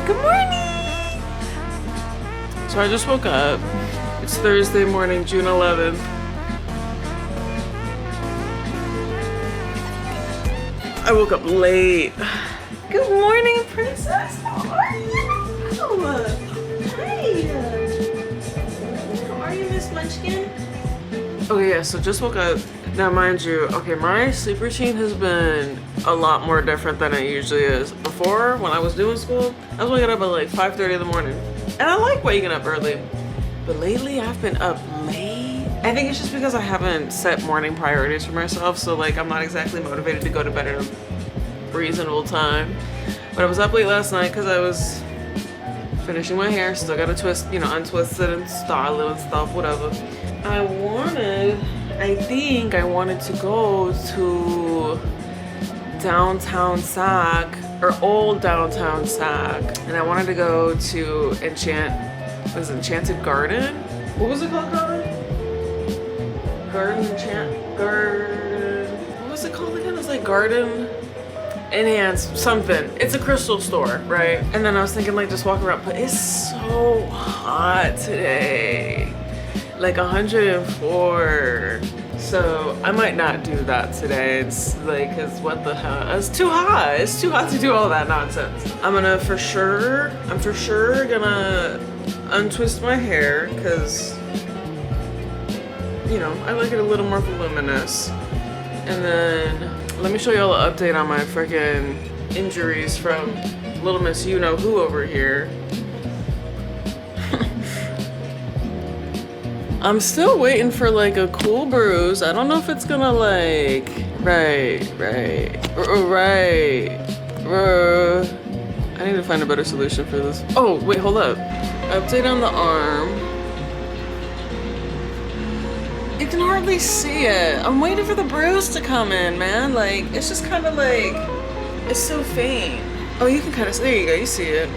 Good morning! So I just woke up. It's Thursday morning, June 11th. I woke up late. Good morning, princess. How are you? Hi. How are you, Miss Munchkin? Okay, yeah, so just woke up. Now, mind you, okay, my sleep routine has been a lot more different than it usually is. Before, when I was doing school, I was waking up at like 5:30 in the morning. And I like waking up early. But lately, I've been up late. I think it's just because I haven't set morning priorities for myself. So like, I'm not exactly motivated to go to bed at a reasonable time. But I was up late last night because I was finishing my hair. Still got to twist, untwist it and style it and stuff, whatever. I think I wanted to go to downtown Sac, or old downtown Sac, and I wanted to go to Enchanted Garden? What was it called, Garden? What was it called again? It was like Garden Enhance something. It's a crystal store, right? And then I was thinking like just walk around, but it's so hot today. Like 104. So I might not do that today. It's like, cause what the hell? It's too hot. It's too hot to do all that nonsense. I'm for sure gonna untwist my hair cause, I like it a little more voluminous. And then let me show y'all an update on my freaking injuries from Little Miss You-Know-Who over here. I'm still waiting for like a cool bruise. I don't know if it's gonna like, right. I need to find a better solution for this. Oh, wait, hold up. Update on the arm. You can hardly see it. I'm waiting for the bruise to come in, man. Like, it's just kind of like, it's so faint. Oh, you can kind of, there you go, you see it.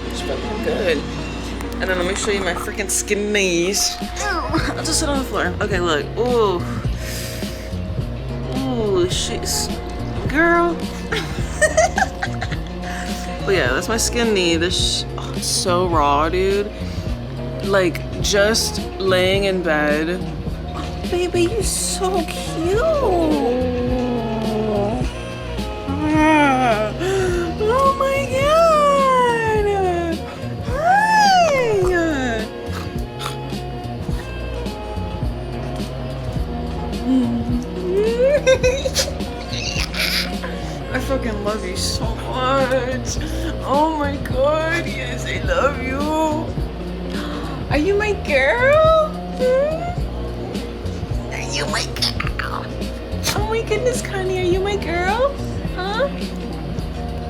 It's fucking good. And then let me show you my freaking skin knees. I'll just sit on the floor. Okay, look. Ooh. Ooh, she's... Girl. But yeah, that's my skin knee. This it's so raw, dude. Like, just laying in bed. Oh, baby, you're so cute. Oh my God. I fucking love you so much. Oh my God, yes, I love you. Are you my girl? Are you my girl? Oh my goodness, Connie, are you my girl? Huh?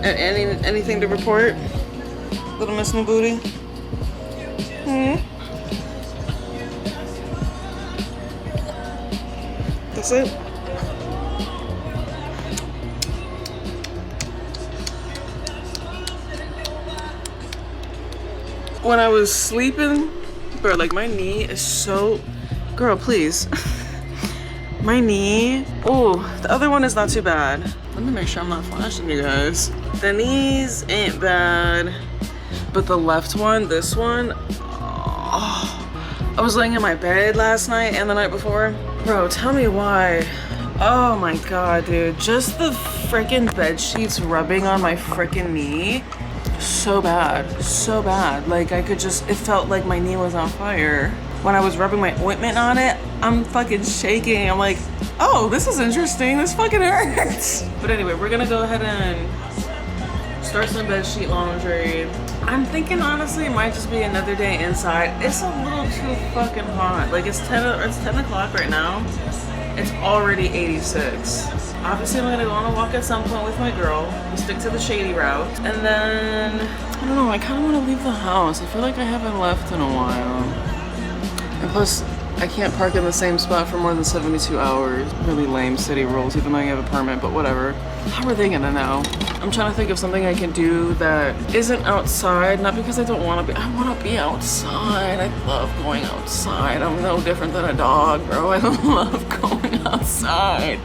Anything to report? Little Miss New Booty? That's it? When I was sleeping, bro, like my knee is so, girl, please. My knee, oh, the other one is not too bad. Let me make sure I'm not flashing you guys. The knees ain't bad, but the left one, this one, oh, I was laying in my bed last night and the night before. Bro, tell me why. Oh my God, dude, just the freaking bed sheets rubbing on my freaking knee. So bad. Like I could just, it felt like my knee was on fire. When I was rubbing my ointment on it, I'm fucking shaking. I'm like, oh, this is interesting. This fucking hurts. But anyway, we're gonna go ahead and start some bed sheet laundry. I'm thinking honestly it might just be another day inside. It's a little too fucking hot. Like it's 10 o'clock right now. It's already 86. Obviously, I'm gonna go on a walk at some point with my girl. We stick to the shady route. And then, I don't know, I kind of want to leave the house. I feel like I haven't left in a while. And plus, I can't park in the same spot for more than 72 hours. Really lame city rules, even though you have a permit, but whatever. How are they gonna know? I'm trying to think of something I can do that isn't outside, not because I don't want to be, I want to be outside. I love going outside. I'm no different than a dog, bro. I love going outside.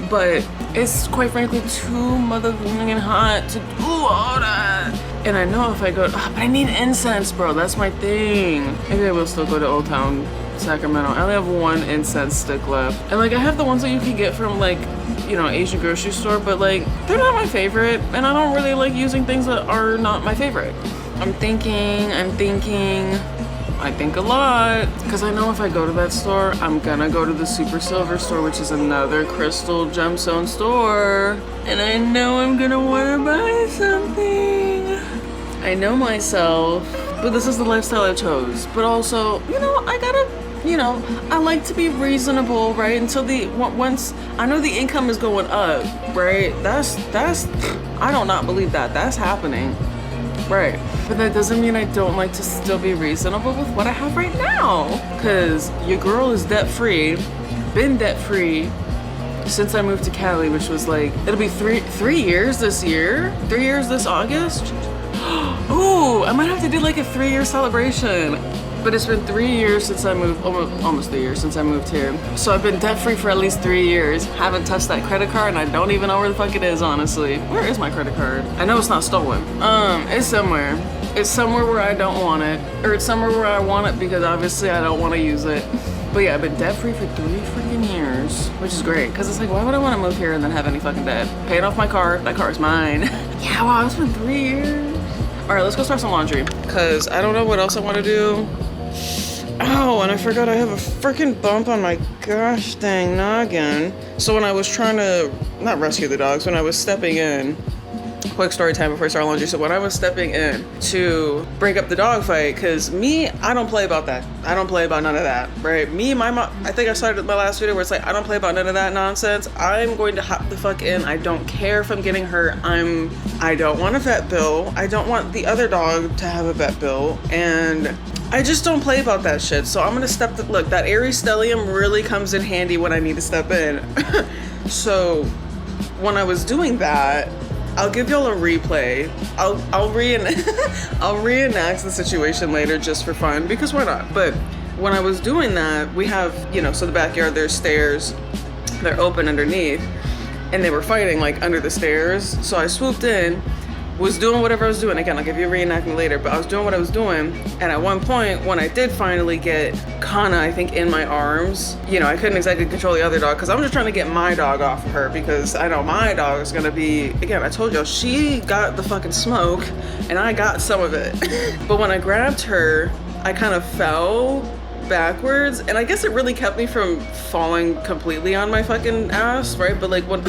But it's quite frankly too motherfucking hot to do all that. And I know if I go, but I need incense, bro. That's my thing. Maybe I will still go to Old Town Sacramento. I only have one incense stick left. And like I have the ones that you can get from like, you know, Asian grocery store, but like they're not my favorite. And I don't really like using things that are not my favorite. I think a lot. Because I know if I go to that store, I'm gonna go to the Super Silver store, which is another crystal gemstone store. And I know I'm gonna wanna buy something. I know myself, but this is the lifestyle I chose. But also, you know, I gotta, you know, I like to be reasonable, right? Until once I know the income is going up, right? That's, I do not believe that. That's happening. Right, but that doesn't mean I don't like to still be reasonable with what I have right now. Cause your girl is debt free, been debt free since I moved to Cali, which was like, it'll be three years this year, 3 years this August. Ooh, I might have to do like a 3-year celebration. But it's been 3 years since I moved, almost 3 years since I moved here. So I've been debt free for at least 3 years. Haven't touched that credit card and I don't even know where the fuck it is, honestly. Where is my credit card? I know it's not stolen. It's somewhere. It's somewhere where I don't want it. Or it's somewhere where I want it because obviously I don't want to use it. But yeah, I've been debt free for 3 freaking years, which is great. Cause it's like, why would I want to move here and then have any fucking debt? Paying off my car, that car is mine. Yeah, wow, it's been 3 years. All right, let's go start some laundry. Cause I don't know what else I want to do. Oh, and I forgot I have a freaking bump on my gosh dang noggin. So when I was trying to, not rescue the dogs, when I was stepping in, quick story time before I start laundry. So when I was stepping in to break up the dog fight, because me, I don't play about that. I don't play about none of that, right? Me, my mom, I think I started my last video where it's like, I don't play about none of that nonsense. I'm going to hop the fuck in. I don't care if I'm getting hurt. I don't want a vet bill. I don't want the other dog to have a vet bill. And I just don't play about that shit. So I'm gonna look, that Aries stellium really comes in handy when I need to step in. So when I was doing that, I'll give y'all a replay. I'll reenact the situation later just for fun, because why not? But when I was doing that, we have, you know, so the backyard, there's stairs, they're open underneath, and they were fighting like under the stairs. So I swooped in, was doing whatever I was doing. Again, I'll give you a reenactment later, but I was doing what I was doing. And at one point, when I did finally get Kana, I think, in my arms, you know, I couldn't exactly control the other dog because I'm just trying to get my dog off of her, because I know my dog is gonna be, again, I told y'all, she got the fucking smoke and I got some of it. But when I grabbed her, I kind of fell backwards, and I guess it really kept me from falling completely on my fucking ass, right? But like when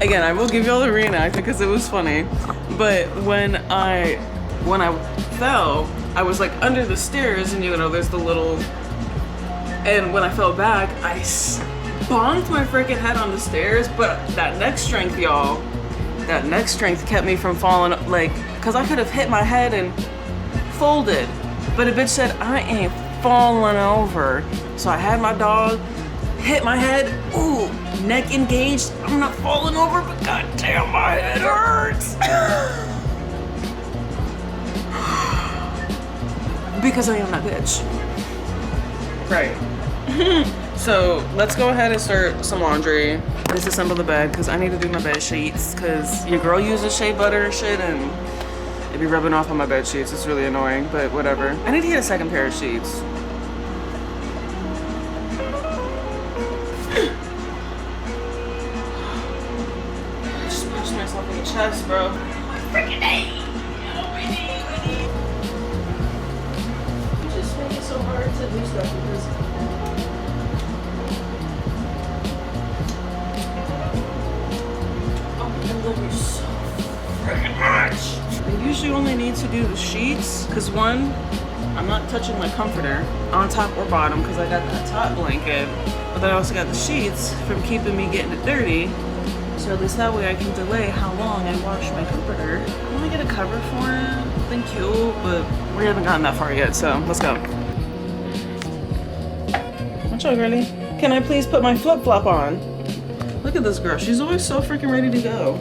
again, I will give y'all the reenact because it was funny. But when I fell, I was like under the stairs, and you know, there's the little, and when I fell back, I bonked my freaking head on the stairs. But that neck strength, y'all, that neck strength kept me from falling, like, cause I could have hit my head and folded, but a bitch said, I ain't falling over. So I had my dog, hit my head, ooh, neck engaged. I'm not falling over, but goddamn, my head hurts. Because I am that bitch. Right. So let's go ahead and start some laundry. Disassemble the bed, because I need to do my bed sheets, because your girl uses shea butter and shit, and it'd be rubbing off on my bed sheets. It's really annoying, but whatever. I need to get a second pair of sheets. Chest, bro. Freaking day. You just make it so hard to do stuff because I love you so freaking much. I usually only need to do the sheets because one, I'm not touching my comforter on top or bottom because I got that top blanket, but then I also got the sheets from keeping me getting it dirty. So at least that way I can delay how long I wash my comforter. I want to get a cover for it, something cute, but we haven't gotten that far yet, so let's go. Watch out, girlie. Can I please put my flip-flop on? Look at this girl. She's always so freaking ready to go.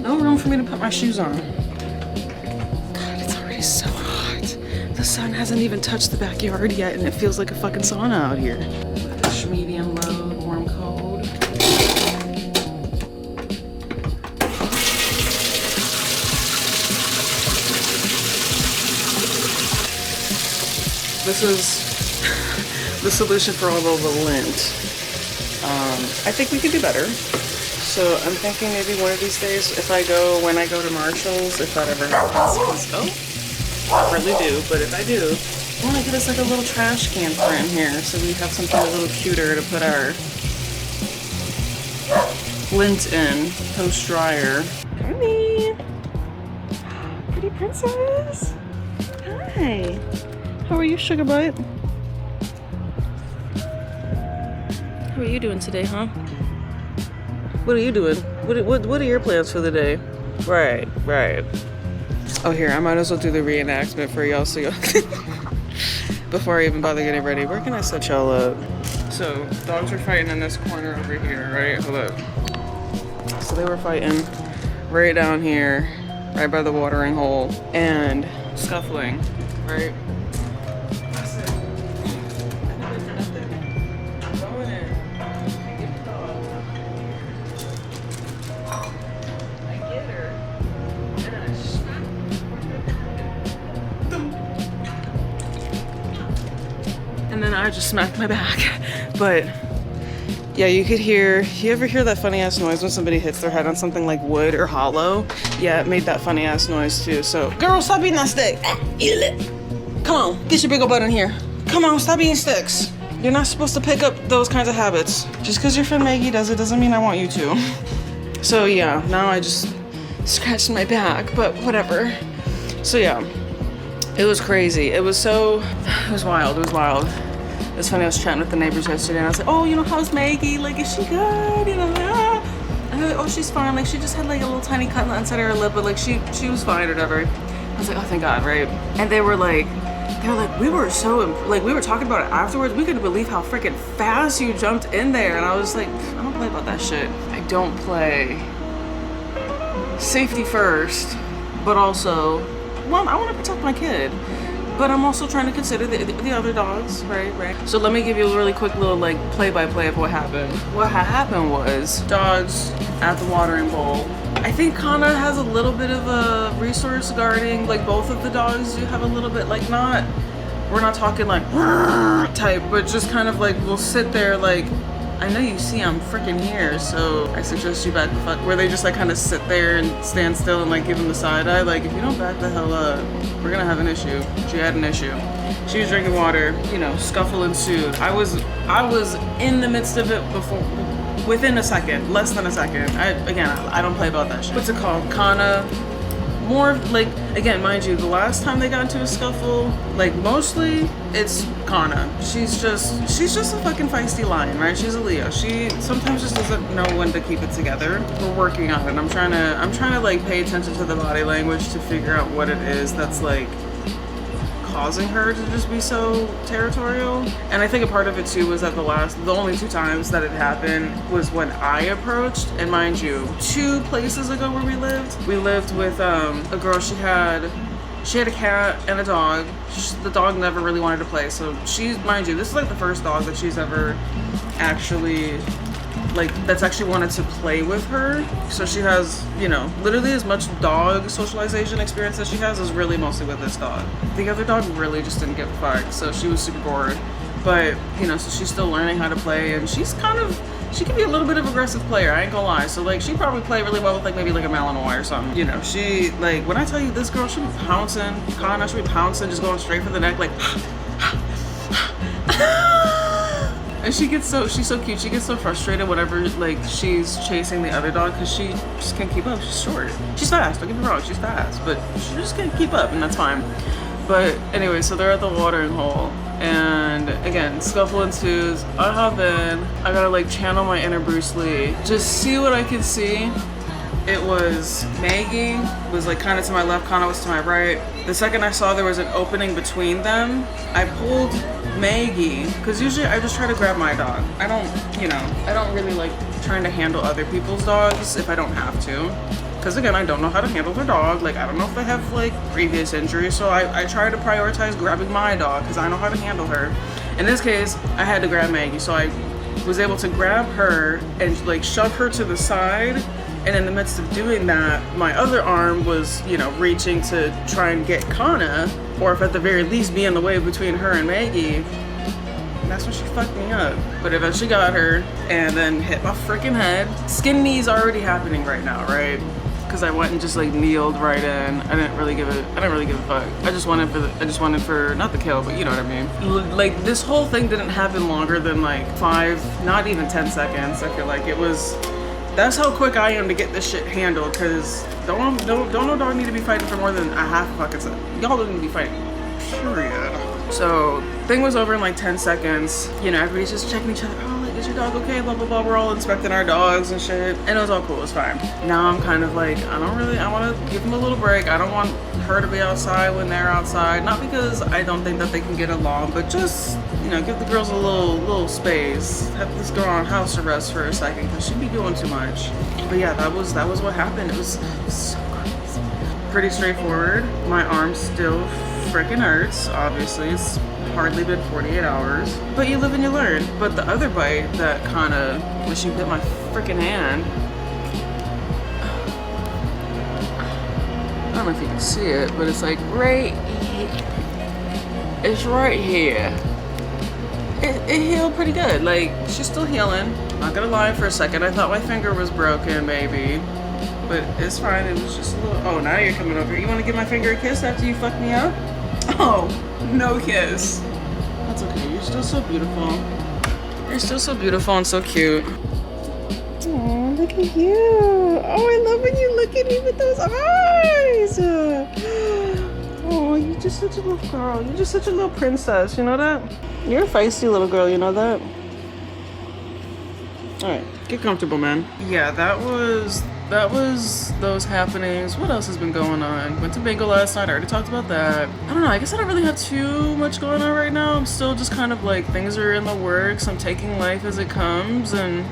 No room for me to put my shoes on. God, it's already so hot. The sun hasn't even touched the backyard yet, and it feels like a fucking sauna out here. Medium, low, warm, cold. This is the solution for all of the lint. I think we could do better. So I'm thinking maybe one of these days, when I go to Marshall's, if that ever happens, I really do, but if I do, I want to get us like a little trash can for in here so we have something a little cuter to put our lint in, post dryer. Honey, pretty princess. Hi. How are you, sugar butt? How are you doing today, huh? What are you doing? What are your plans for the day? Right. Oh, here, I might as well do the reenactment for y'all so y'all before I even bother getting ready. Where can I set y'all up? So, dogs are fighting in this corner over here, right? Hold up. So they were fighting right down here, right by the watering hole, and scuffling, right? And then I just smacked my back. But yeah, you ever hear that funny ass noise when somebody hits their head on something like wood or hollow? Yeah, it made that funny ass noise too. So, girl, stop eating that stick. Eat it. Come on, get your big old butt in here. Come on, stop eating sticks. You're not supposed to pick up those kinds of habits. Just because your friend Maggie does it doesn't mean I want you to. So yeah, now I just scratched my back, but whatever. So yeah, it was crazy. It was wild. It was funny, I was chatting with the neighbors yesterday and I was like, oh, how's Maggie? Like, is she good? And they're like, oh, she's fine. Like, she just had like a little tiny cut on the inside of her lip, but like she was fine or whatever. I was like, oh, thank God, right? And they were like, we were talking about it afterwards. We couldn't believe how freaking fast you jumped in there. And I was like, I don't play about that shit. I don't play. Safety first, but also, well, I want to protect my kid. But I'm also trying to consider the other dogs, right? So let me give you a really quick little like play-by-play of what happened. What happened was dogs at the watering bowl. I think Kana has a little bit of a resource guarding, like both of the dogs do have a little bit, like we're not talking like type, but just kind of like we'll sit there like, I know you see I'm freaking here, so I suggest you back the fuck, where they just like kind of sit there and stand still and like give them the side eye, like if you don't back the hell up, we're gonna have an issue. She had an issue. She was drinking water, scuffle ensued. I was in the midst of it within a second, less than a second. I don't play about that shit. What's it called? Kana. More like, again, mind you, the last time they got into a scuffle, like mostly it's Kana. She's just a fucking feisty lion, right? She's a Leo. She sometimes just doesn't know when to keep it together. We're working on it. I'm trying to like pay attention to the body language to figure out what it is that's like causing her to just be so territorial. And I think a part of it too was that the only two times that it happened was when I approached, and mind you, 2 places ago where we lived with a girl. She had a cat and a dog. The dog never really wanted to play, so mind you, this is like the first dog that she's ever actually that's actually wanted to play with her. So she has, literally as much dog socialization experience as she has is really mostly with this dog. The other dog really just didn't give a fuck, so she was super bored. But, so she's still learning how to play, and she can be a little bit of an aggressive player, I ain't gonna lie. So she probably play really well with maybe like a Malinois or something. She, when I tell you this girl, she'll be pouncing, Kana, she'll be pouncing, just going straight for the neck, like and she's so cute. She gets so frustrated whenever she's chasing the other dog because she just can't keep up. She's short. She's fast, don't get me wrong, she's fast, but she just can't keep up, and that's fine. But anyway, so they're at the watering hole, and again, scuffle ensues. I hop in. I gotta channel my inner Bruce Lee. Just see what I can see. It was Maggie was kind of to my left, Kana was to my right. The second I saw there was an opening between them, I pulled Maggie, because usually I just try to grab my dog. I don't really like trying to handle other people's dogs if I don't have to. Because again, I don't know how to handle their dog. I don't know if they have previous injuries, so I try to prioritize grabbing my dog because I know how to handle her. In this case, I had to grab Maggie, so I was able to grab her and shove her to the side And in the midst of doing that, my other arm was, you know, reaching to try and get Kana, or if at the very least be in the way between her and Maggie. And that's when she fucked me up. But eventually got her and then hit my freaking head. Skin knee's already happening right now, right? Because I went and just like kneeled right in. I didn't really give a fuck. I just wanted for not the kill, but you know what I mean. Like this whole thing didn't happen longer than like 5, not even 10 seconds. I feel like it was. That's how quick I am to get this shit handled. Because don't need to be fighting for more than a half a fucking second. Y'all don't need to be fighting. Period. So thing was over in like 10 seconds. You know, everybody's just checking each other. Oh, like, is your dog okay? Blah blah blah. We're all inspecting our dogs and shit, and it was all cool. It was fine. Now I'm kind of like, I want to give them a little break. I don't want her to be outside when they're outside. Not because I don't think that they can get along, but just, you know, give the girls a little space. Have this girl on house arrest for a second because she'd be doing too much. But yeah, that was what happened. It was so crazy. Pretty straightforward. My arm still freaking hurts. Obviously, it's hardly been 48 hours, but you live and you learn. But the other bite that kind of, when she bit my freaking hand, I don't know if you can see it, but it's like right here. It's right here. It healed pretty good. Like, she's still healing. Not gonna lie, for a second I thought my finger was broken, maybe, but it's fine. It was just a little. Oh, now you're coming over. You want to give my finger a kiss after you fuck me up? Oh, no kiss. That's okay. You're still so beautiful. You're still so beautiful and so cute. Oh, look at you. Oh, I love when you look at me with those eyes. Oh, you're just such a little girl. You're just such a little princess. You know that? You're a feisty little girl. You know that? All right, get comfortable, man. Yeah, that was those happenings. What else has been going on? Went to bingo last night. I already talked about that. I don't know. I guess I don't really have too much going on right now. I'm still just kind of like, things are in the works. I'm taking life as it comes and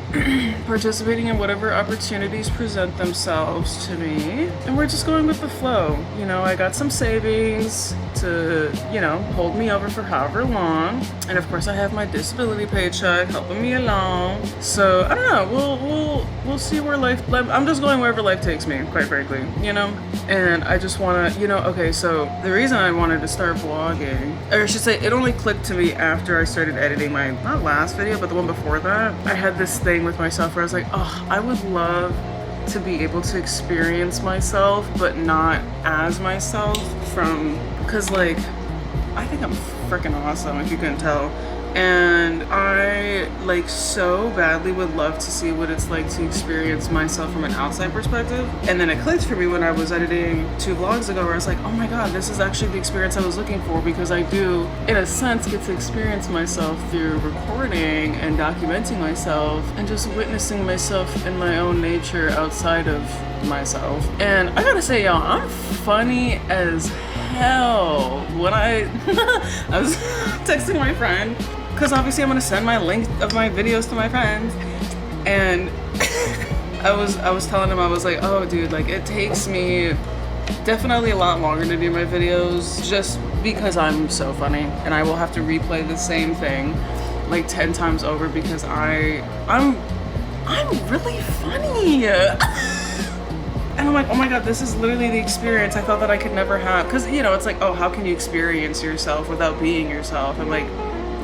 participating in whatever opportunities present themselves to me. And we're just going with the flow. You know, I got some savings to, you know, hold me over for however long. And of course I have my disability paycheck helping me along. So I don't know. We'll see where life, I'm just going wherever life takes me, quite frankly, you know? And I just want to, you know, okay, so the reason I wanted to start vlogging, or I should say, it only clicked to me after I started editing my, not last video, but the one before that. I had this thing with myself where I was like, oh, I would love to be able to experience myself, but not as myself because like, I think I'm freaking awesome, if you couldn't tell. And I like so badly would love to see what it's like to experience myself from an outside perspective. And then it clicked for me when I was editing 2 vlogs ago where I was like, oh my god, this is actually the experience I was looking for, because I do, in a sense, get to experience myself through recording and documenting myself and just witnessing myself in my own nature outside of myself. And I gotta say, y'all, I'm funny as hell. When I was texting my friend, because obviously I'm gonna send my link of my videos to my friends, and I was telling him, I was like, oh dude, like it takes me definitely a lot longer to do my videos just because I'm so funny, and I will have to replay the same thing like 10 times over because I'm really funny. And I'm like, oh my god, this is literally the experience I thought that I could never have. Because, you know, it's like, oh, how can you experience yourself without being yourself? And like,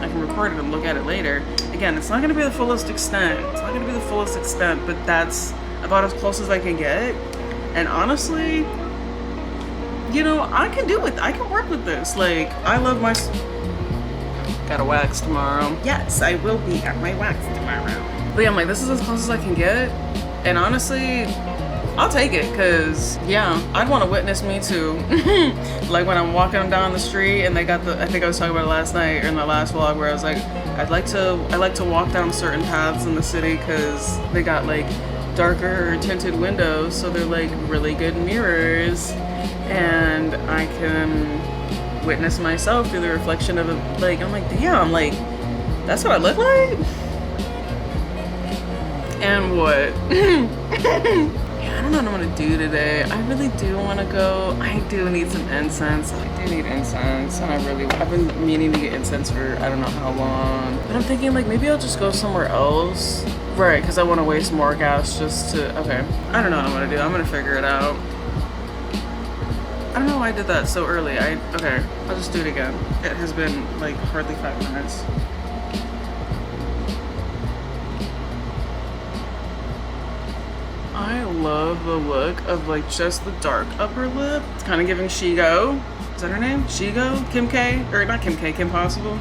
I can record it and look at it later. Again, it's not going to be the fullest extent. It's not going to be the fullest extent, but that's about as close as I can get. And honestly, you know, I can do it. I can work with this. Like, I love my... Got a wax tomorrow. Yes, I will be at my wax tomorrow. But yeah, I'm like, this is as close as I can get. And honestly, I'll take it, because yeah, I'd want to witness me too. Like when I'm walking down the street and they got the, I think I was talking about it last night or in the last vlog, where I was like, I like to walk down certain paths in the city because they got like darker tinted windows, so they're like really good mirrors, and I can witness myself through the reflection of it. Like, I'm like, damn, like that's what I look like. And what? I don't know what I'm gonna do today. I really do want to go. I do need some incense. I do need incense, and I've been meaning to get incense for I don't know how long. But I'm thinking like maybe I'll just go somewhere else Right, because I want to waste more gas just to, okay. I don't know what I'm gonna do. I'm gonna figure it out. I don't know why I did that so early. Okay, I'll just do it again. It has been like hardly 5 minutes. I love the look of like just the dark upper lip. It's kind of giving Shigo. Is that her name? Shigo? Kim K? Or not Kim K, Kim Possible.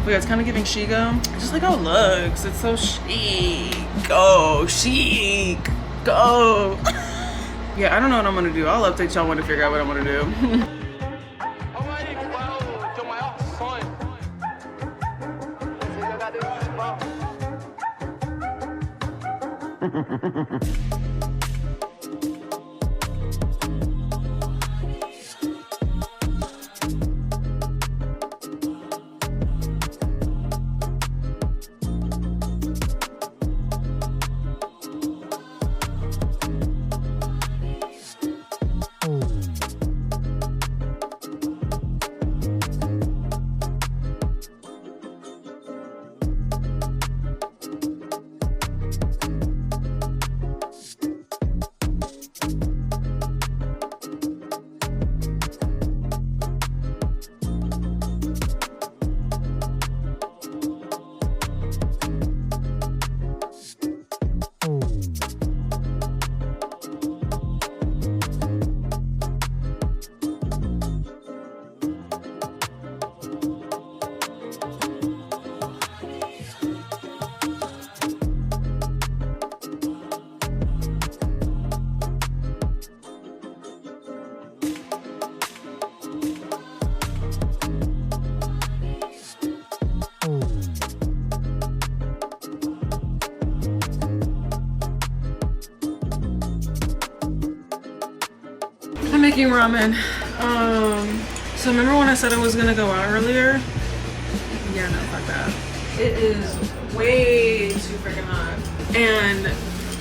But yeah, it's kind of giving Shigo. I just like how it looks. It's so chic. Go, chic. Go. Yeah, I don't know what I'm gonna do. I'll update y'all when I figure out what I'm gonna do. I'm making ramen. So remember when I said I was gonna go out earlier? Yeah, no, fuck that. It is way too freaking hot. And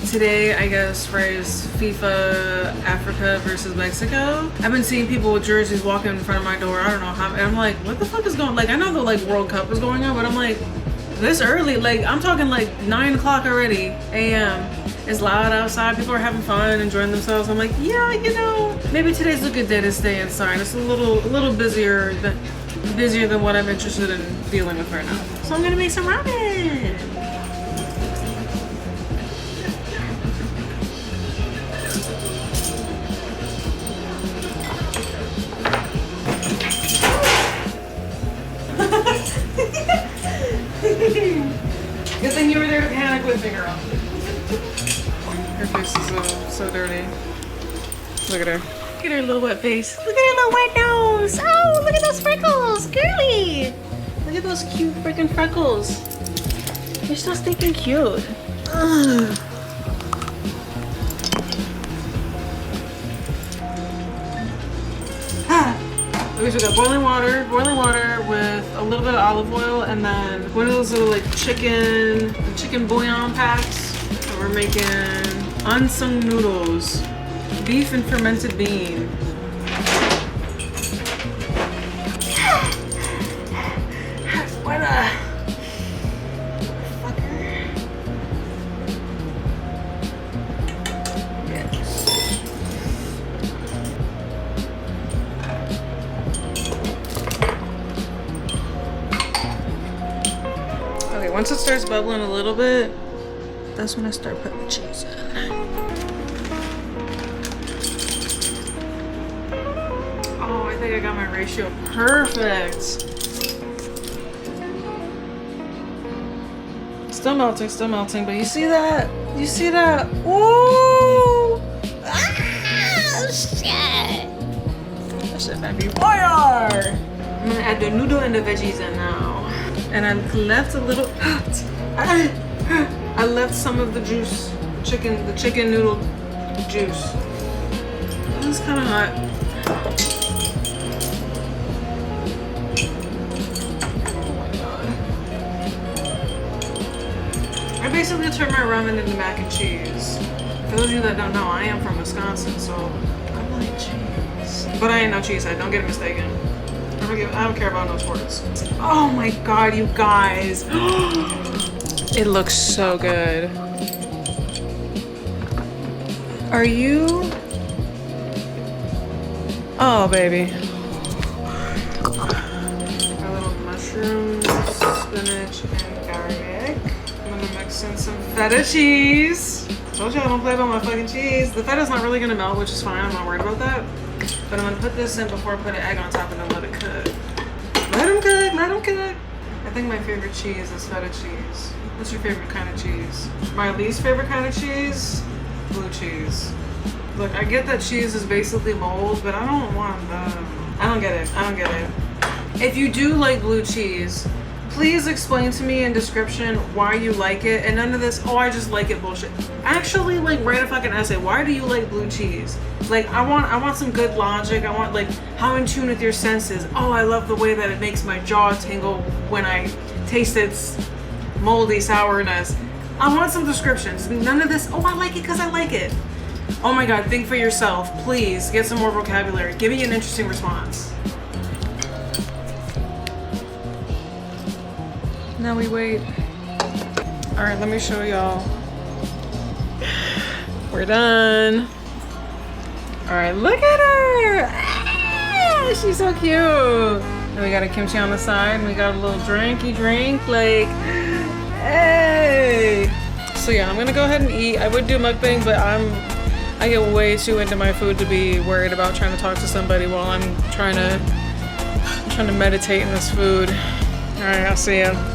today, I guess, Frey's FIFA Africa versus Mexico. I've been seeing people with jerseys walking in front of my door. I don't know how, and I'm like, what the fuck is going on? Like, I know the like World Cup is going on, but I'm like, this early? Like, I'm talking like 9 o'clock already, a.m. It's loud outside. People are having fun, enjoying themselves. I'm like, yeah, you know, maybe today's a good day to stay inside. It's a little busier than what I'm interested in dealing with right now. So I'm gonna make some ramen. Good thing you were there to panic with me, girl. Her face is so dirty. Look at her. Look at her little wet face. Look at her little wet nose. Oh, look at those freckles. Girly. Look at those cute freaking freckles. You're so stinking cute. Ugh. Okay, so we got boiling water with a little bit of olive oil, and then one of those little like chicken bouillon packs. And we're making unsung noodles, beef and fermented bean. What a fucker. Yes. Okay, once it starts bubbling a little bit, that's when I start putting the cheese in. Oh, I think I got my ratio perfect. Still melting, but you see that? You see that? Ooh! Ah, shit! That shit might be fire! I'm gonna add the noodle and the veggies in now. And I left a little, I left some of the juice, the chicken noodle juice. It's kind of hot. Oh my god. I basically turned my ramen into mac and cheese. For those of you that don't know, I am from Wisconsin, so I like cheese. But I ain't no cheesehead, don't get it mistaken. I don't care about no sports. Oh my god, you guys. It looks so good. Are you? Oh, baby. Our little mushrooms, spinach, and garlic. I'm gonna mix in some feta cheese. Told you I don't play about my fucking cheese. The feta's not really gonna melt, which is fine. I'm not worried about that. But I'm gonna put this in before I put an egg on top and then let it cook. Let them cook, let them cook. I think my favorite cheese is feta cheese. What's your favorite kind of cheese? My least favorite kind of cheese? Blue cheese. Look, I get that cheese is basically mold, but I don't want that. I don't get it. I don't get it. If you do like blue cheese, please explain to me in description why you like it, and none of this, oh, I just like it bullshit. Actually, like, write a fucking essay. Why do you like blue cheese? Like, I want some good logic. I want, like, how in tune with your senses. Oh, I love the way that it makes my jaw tingle when I taste its moldy sourness. I want some descriptions. None of this, oh, I like it because I like it. Oh my God, think for yourself. Please, get some more vocabulary. Give me an interesting response. Now we wait. All right, let me show y'all. We're done. All right, look at her. Ah, she's so cute. And we got a kimchi on the side, and we got a little drinky drink, like, hey. So yeah, I'm gonna go ahead and eat. I would do mukbang, but I get way too into my food to be worried about trying to talk to somebody while I'm trying to meditate in this food. All right, I'll see ya.